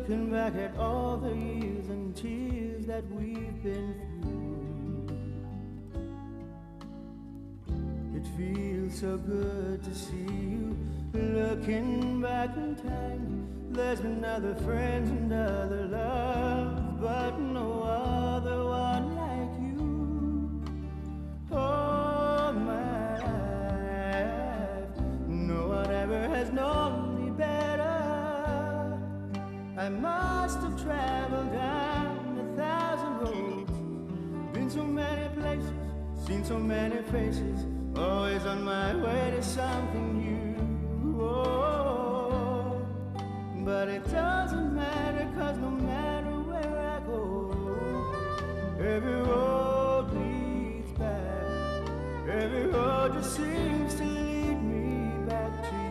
looking back at all the years and tears that we've been through. It feels so good to see you looking back in time. There's been other friends and other loves, but no other one like you. Oh my life, no one ever has known me better. I must have traveled down 1,000 roads, been so many places, seen so many faces, always on my way to something new. Oh, but it doesn't matter, 'cause no matter where I go, every road leads back, every road just seems to lead me back to you.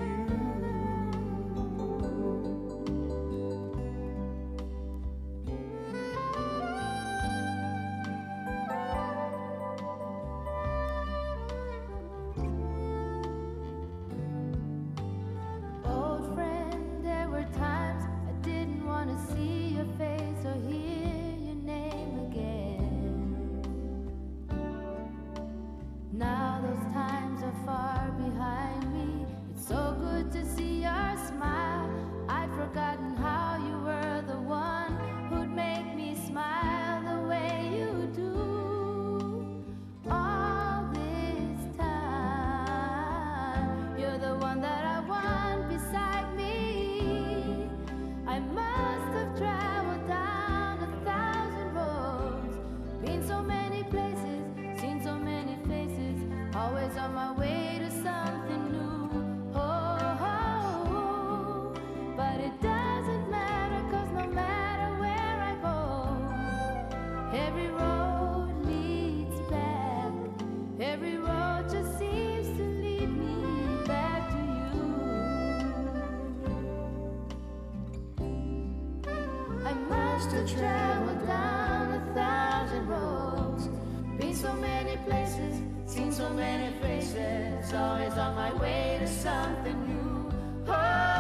Traveled down 1,000 roads, been so many places, seen so many faces, always on my way to something new. Oh,